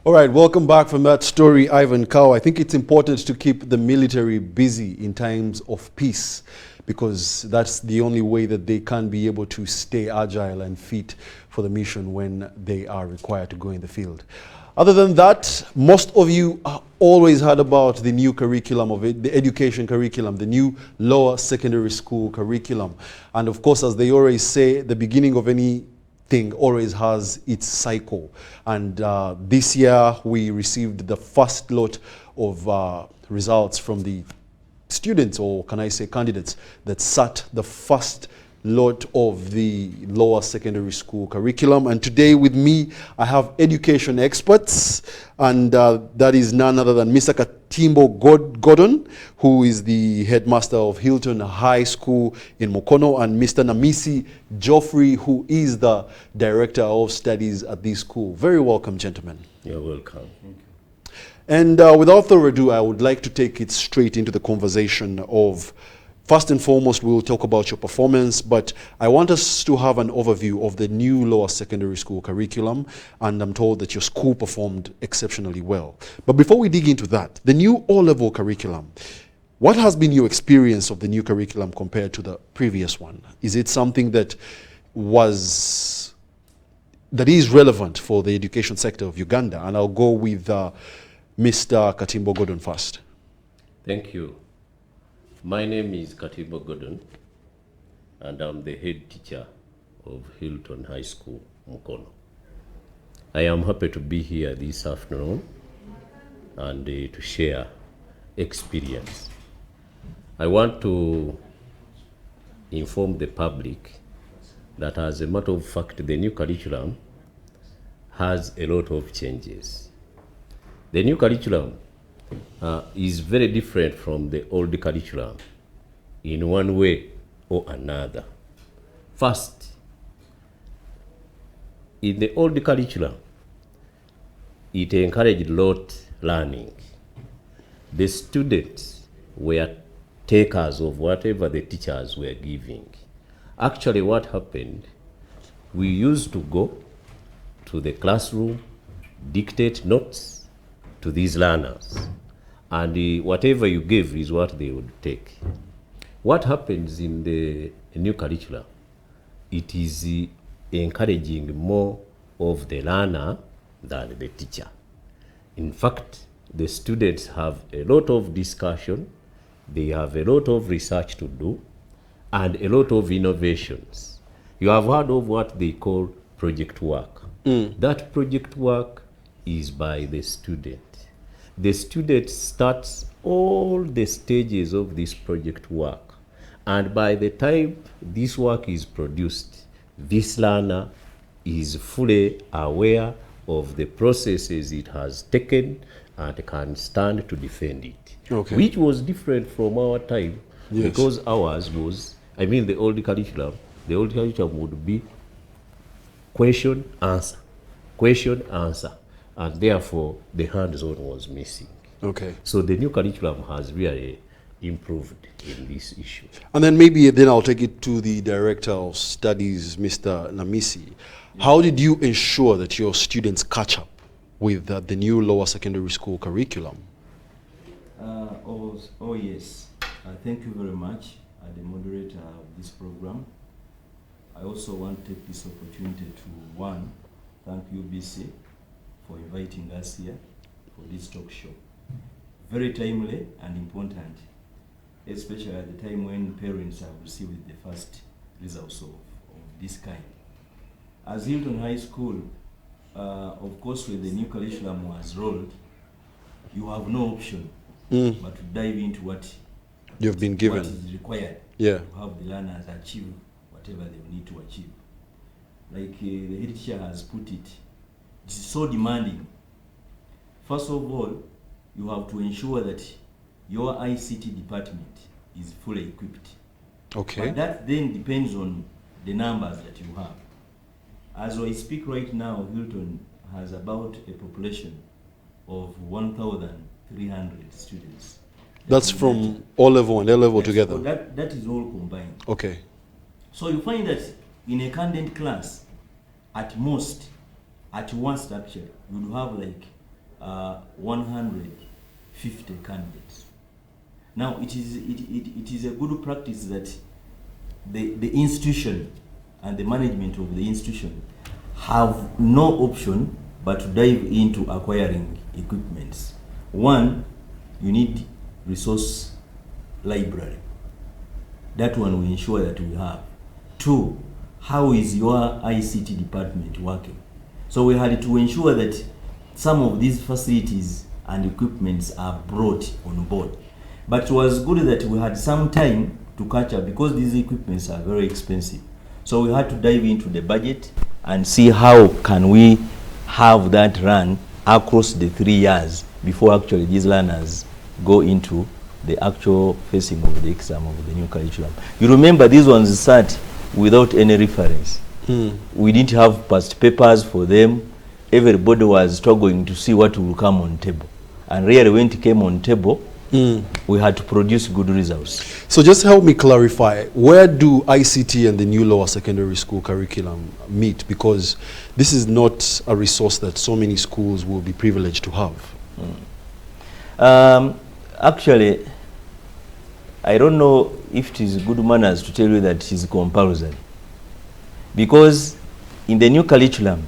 All right, welcome back from that story, Ivan Cow. I think it's important to keep the military busy in times of peace because that's the only way that they can be able to stay agile and fit for the mission when they are required to go in the field. Other than that, most of you always heard about the new curriculum of it, the education curriculum, the new lower secondary school curriculum. And of course, as they always say, the beginning of any thing always has its cycle. And this year we received the first lot of results from the students, or can I say candidates, that sat the first lot of the lower secondary school curriculum. And today with me, I have education experts, and that is none other than Mr. Katimbo Gordon, who is the headmaster of Hilton High School in Mukono, and Mr. Namisi Geoffrey, who is the director of studies at this school. Very welcome, gentlemen. You're welcome. Thank you. And without further ado, I would like to take it straight into the conversation of, first and foremost, we'll talk about your performance, but I want us to have an overview of the new lower secondary school curriculum, and I'm told that your school performed exceptionally well. But before we dig into that, the new O-level curriculum, what has been your experience of the new curriculum compared to the previous one? Is it something that is relevant for the education sector of Uganda? And I'll go with Mr. Katimbo Gordon first. Thank you. My name is Katimbo Gordon, and I'm the head teacher of Hilton High School, Mukono. I am happy to be here this afternoon and to share experience. I want to inform the public that, as a matter of fact, the new curriculum has a lot of changes. The new curriculum is very different from the old curriculum in one way or another. First, in the old curriculum, it encouraged rote learning. The students were takers of whatever the teachers were giving. Actually, what happened, we used to go to the classroom, dictate notes to these learners, and whatever you give is what they would take. What happens in the new curriculum, it is encouraging more of the learner than the teacher. In fact, the students have a lot of discussion, they have a lot of research to do, and a lot of innovations. You have heard of what they call project work. That project work is by the student. The student starts all the stages of this project work, and by the time this work is produced, this learner is fully aware of the processes it has taken and can stand to defend it. Okay. Which was different from our time. Yes. Because ours was, the old curriculum would be question, answer, and therefore the hands-on was missing. Okay. So the new curriculum has really improved in this issue. And then then I'll take it to the Director of Studies, Mr. Namisi. Yeah. How did you ensure that your students catch up with the new lower secondary school curriculum? Yes. Thank you very much, the moderator of this program. I also want to take this opportunity to, thank UBC for inviting us here for this talk show. Very timely and important, especially at the time when parents have received the first results of this kind. As Hilton High School, of course, when the new curriculum was rolled, you have no option but to dive into what you've been given. What is required to have the learners achieve whatever they need to achieve. Like the head teacher has put it, it's so demanding. First of all, you have to ensure that your ICT department is fully equipped. Okay. But that then depends on the numbers that you have. As I speak right now, Hilton has about a population of 1,300 students. That's from O-level and A-level together? So that is all combined. Okay. So you find that in a candidate class, at most, at one structure, you would have like 150 candidates. Now, it is a good practice that the institution and the management of the institution have no option but to dive into acquiring equipments. One, you need resource library. That one we ensure that we have. Two, how is your ICT department working? So we had to ensure that some of these facilities and equipments are brought on board. But it was good that we had some time to catch up because these equipments are very expensive. So we had to dive into the budget and see how can we have that run across the 3 years before actually these learners go into the actual facing of the exam of the new curriculum. You remember these ones sat without any reference. We didn't have past papers for them. Everybody was struggling to see what will come on table. And really when it came on table, we had to produce good results. So just help me clarify, where do ICT and the new lower secondary school curriculum meet? Because this is not a resource that so many schools will be privileged to have. Actually, I don't know if it is good manners to tell you that it is compulsory. Because in the new curriculum,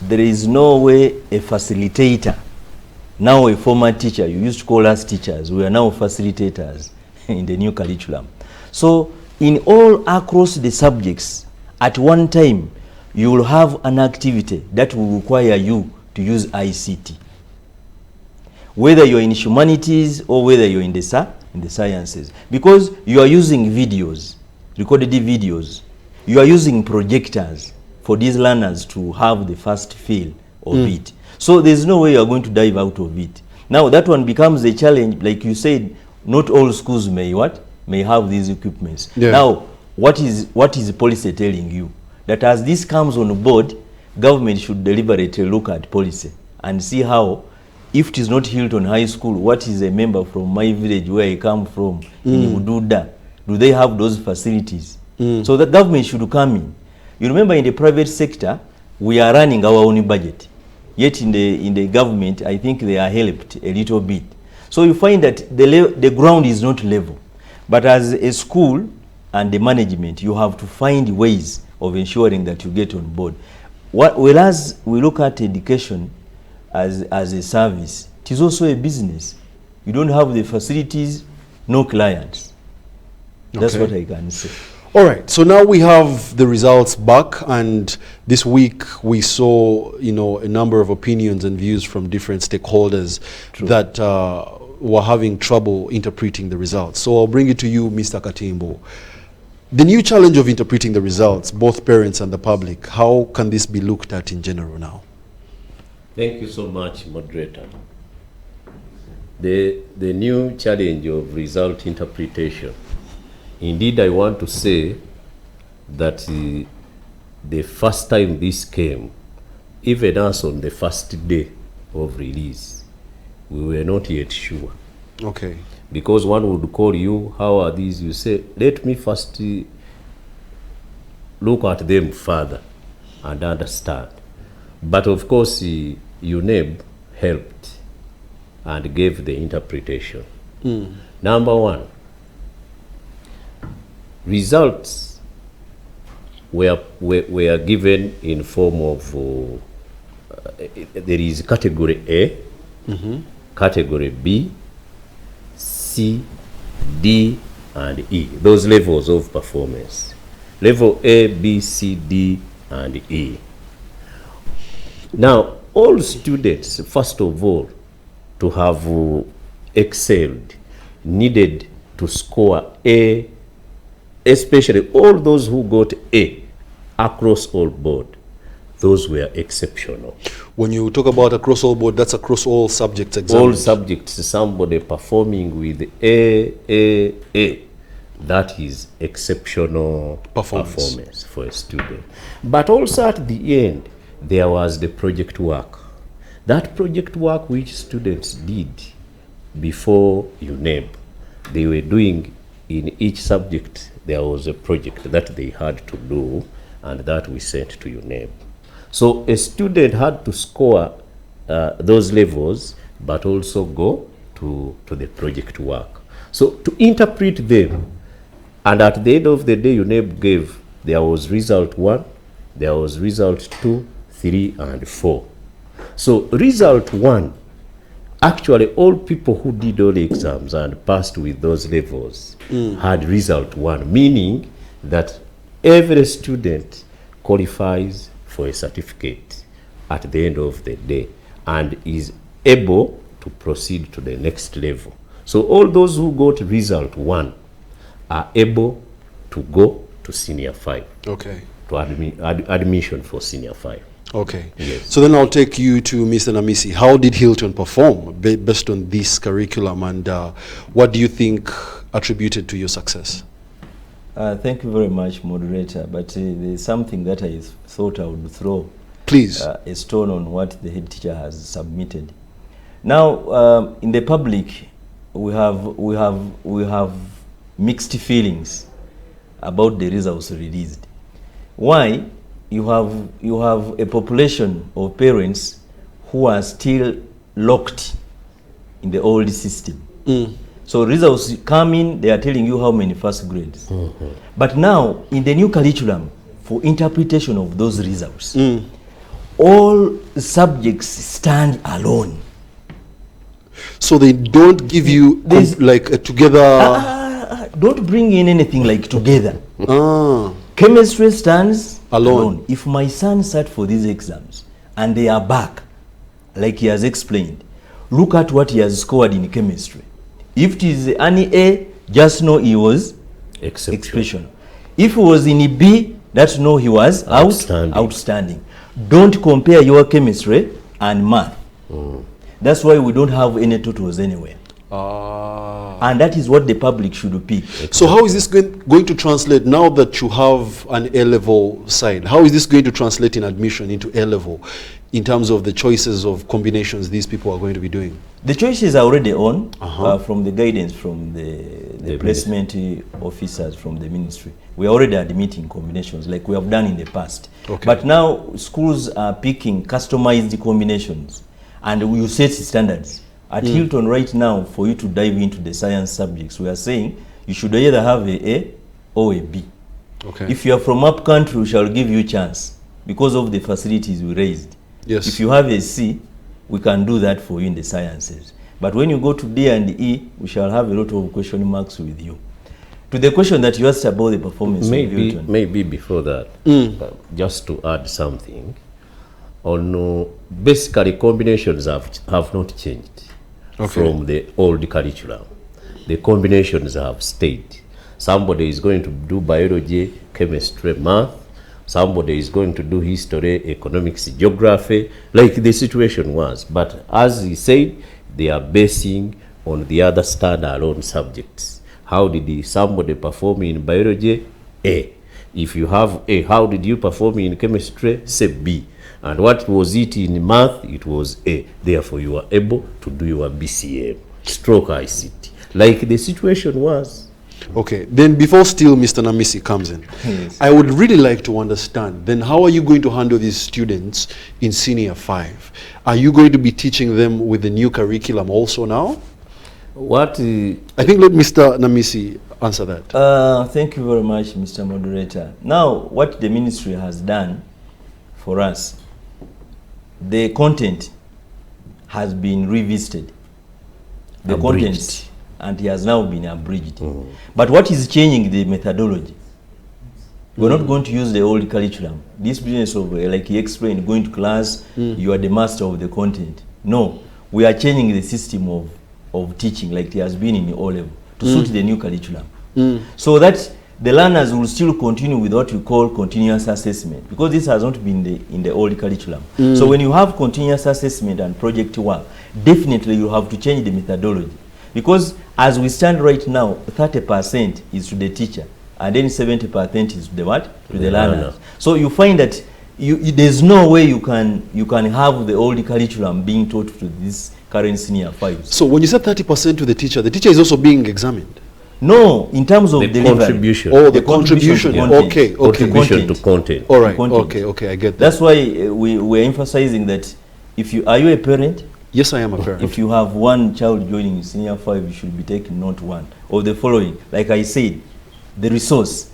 there is no way a facilitator, now a former teacher, you used to call us teachers, we are now facilitators in the new curriculum. So in all across the subjects, at one time, you will have an activity that will require you to use ICT. Whether you're in humanities or whether you're in the sciences. Because you are using videos, recorded videos. You are using projectors for these learners to have the first feel of it. So there's no way you are going to dive out of it. Now that one becomes a challenge. Like you said, not all schools may have these equipments. Yeah. Now, what is policy telling you? That as this comes on board, government should deliberately look at policy and see how, if it is not Hilton High School, what is a member from my village where I come from, in Ududa, do they have those facilities? So the government should come in. You remember in the private sector, we are running our own budget. Yet in the government, I think they are helped a little bit. So you find that the ground is not level. But as a school and the management, you have to find ways of ensuring that you get on board. Whereas we look at education as a service, it is also a business. You don't have the facilities, no clients. That's what I can say. All right, so now we have the results back, and this week we saw, a number of opinions and views from different stakeholders that were having trouble interpreting the results. So I'll bring it to you, Mr. Katimbo. The new challenge of interpreting the results, both parents and the public, how can this be looked at in general now? Thank you so much, moderator. The new challenge of result interpretation. Indeed, I want to say that the first time this came, even us on the first day of release, we were not yet sure. Okay. Because one would call you, how are these? You say, let me first look at them further and understand. But of course, UNEB helped and gave the interpretation. Number one, results were given in form of, there is category A, category B, C, D, and E. Those levels of performance. Level A, B, C, D, and E. Now, all students, first of all, to have excelled, needed to score A, especially all those who got A across all board. Those were exceptional. When you talk about across all board, that's across all subjects examined. All subjects, somebody performing with A. That is exceptional performance for a student. But also at the end, there was the project work. That project work which students did before UNEB, they were doing in each subject, there was a project that they had to do and that we sent to UNEB. So a student had to score those levels, but also go to the project work. So to interpret them, and at the end of the day, UNEB gave, there was result 1, there was result 2, 3, and 4. So result 1, actually all people who did all the exams and passed with those levels had result 1, meaning that every student qualifies for a certificate at the end of the day and is able to proceed to the next level. So all those who got result 1 are able to go to senior 5. Okay. To admission for senior 5. Okay. Yes. So then I'll take you to Mr. Namisi. How did Hilton perform based on this curriculum, and what do you think attributed to your success? Thank you very much, moderator. But there's something that I thought I would throw. Please. A stone on what the head teacher has submitted. Now, in the public, we have mixed feelings about the results released. Why? You have a population of parents who are still locked in the old system. So results come in, they are telling you how many first grades. But now, in the new curriculum, for interpretation of those results, all subjects stand alone. So they don't give you like a together... Don't bring in anything like together. Ah. Chemistry stands alone. If my son sat for these exams and they are back, like he has explained, look at what he has scored in chemistry. If it is an A, just know he was exceptional. If he was in B, that's know he was outstanding. Don't compare your chemistry and math. That's why we don't have any totals anywhere. And that is what the public should pick. So how is this going to translate now that you have an A-level side? How is this going to translate in admission into A-level in terms of the choices of combinations these people are going to be doing? The choices are already on from the guidance from the placement officers from the ministry. We are already admitting combinations like we have done in the past. Okay. But now schools are picking customized combinations and we set standards. At Hilton right now, for you to dive into the science subjects, we are saying you should either have A or a B. Okay. If you are from up country, we shall give you chance because of the facilities we raised. Yes. If you have a C, we can do that for you in the sciences. But when you go to D and E, we shall have a lot of question marks with you. To the question that you asked about the performance of Hilton. Maybe before that, just to add something, basically combinations have not changed. From the old curriculum. The combinations have stayed. Somebody is going to do biology, chemistry, math. Somebody is going to do history, economics, geography, like the situation was. But as he said, they are basing on the other standalone subjects. How did somebody perform in biology? A. If you have A, how did you perform in chemistry? Say B. And what was it in math? It was A. Therefore, you are able to do your BCM, stroke ICT, like the situation was. Okay, then before still Mr. Namisi comes in, yes. I would really like to understand, then how are you going to handle these students in senior 5? Are you going to be teaching them with the new curriculum also now? I think let Mr. Namisi answer that. Thank you very much, Mr. Moderator. Now, what the ministry has done for us, the content has been revisited. The content, and it has now been abridged. But what is changing the methodology? We're not going to use the old curriculum. This business of, like he explained, going to class, you are the master of the content. No, we are changing the system of teaching like it has been in the O-level to suit the new curriculum. So that the learners will still continue with what we call continuous assessment, because this has not been in the old curriculum. So when you have continuous assessment and project work, definitely you have to change the methodology, because as we stand right now, 30% is to the teacher and then 70% is to the what? To the learners. So you find that there's no way you can have the old curriculum being taught to this current senior 5. So when you say 30% to the teacher is also being examined? No, in terms of the contribution. Oh, the contribution. Contribution to content. All right. Okay, I get that. That's why we're emphasizing that Are you a parent? Yes, I am a parent. If you have one child joining senior 5, you should be taking note one of the following. Like I said, the resource.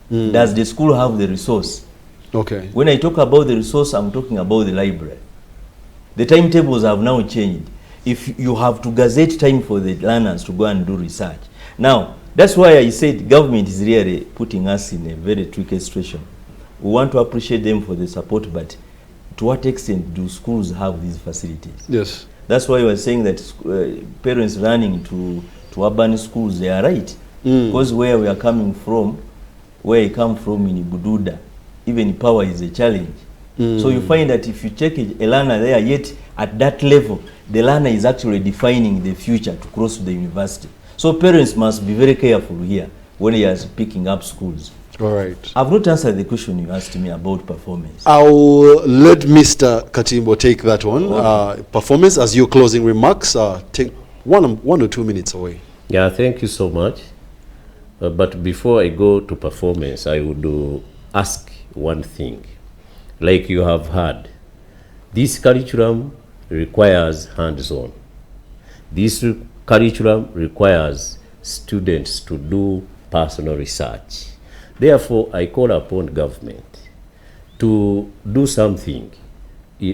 Does the school have the resource? Okay. When I talk about the resource, I'm talking about the library. The timetables have now changed. If you have to gazette time for the learners to go and do research. Now, that's why I said government is really putting us in a very tricky situation. We want to appreciate them for the support, but to what extent do schools have these facilities? Yes. That's why I was saying that parents running to urban schools, they are right. Because where we are coming from, where I come from in Bududa, even power is a challenge. So you find that if you check a learner there, yet at that level, the learner is actually defining the future to cross to the university. So parents must be very careful here when they are picking up schools. All right. I've not answered the question you asked me about performance. I'll let Mr. Katimbo take that one. Okay. Performance, as your closing remarks, take 1 or 2 minutes away. Yeah, thank you so much. But before I go to performance, I would ask one thing. Like you have heard, this curriculum requires hands-on. This curriculum requires students to do personal research. Therefore, I call upon government to do something,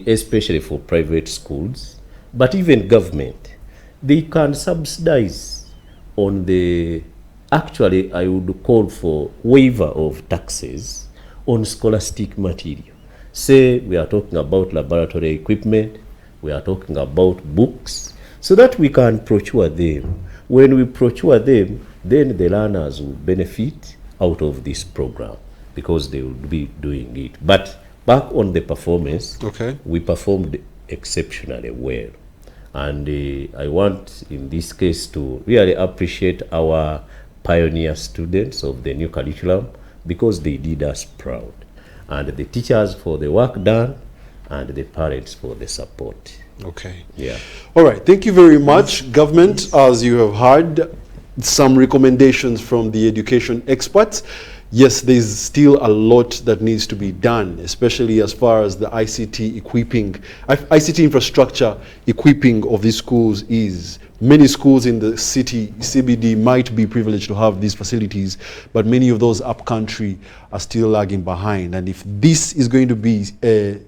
especially for private schools, but even government. They can subsidize on the, actually I would call for waiver of taxes on scholastic material. Say we are talking about laboratory equipment, we are talking about books, so that we can procure them. When we procure them, then the learners will benefit out of this program because they will be doing it. But back on the performance, okay, we performed exceptionally well. And I want in this case to really appreciate our pioneer students of the new curriculum because they did us proud. And the teachers for the work done and the parents for the support. Okay. Yeah. All right. Thank you very much, government. As you have heard, some recommendations from the education experts. Yes, there's still a lot that needs to be done, especially as far as the ICT equipping, ICT infrastructure equipping of these schools is. Many schools in the city, CBD, might be privileged to have these facilities, but many of those upcountry are still lagging behind. And if this is going to be a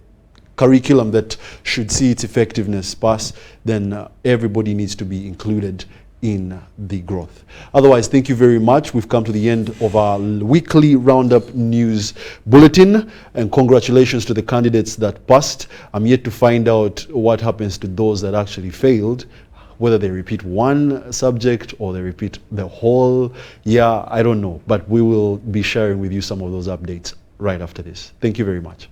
curriculum that should see its effectiveness pass, then everybody needs to be included in the growth. Otherwise, thank you very much. We've come to the end of our weekly roundup news bulletin, and congratulations to the candidates that passed. I'm yet to find out what happens to those that actually failed, whether they repeat one subject or they repeat the whole year, I don't know. But we will be sharing with you some of those updates right after this. Thank you very much.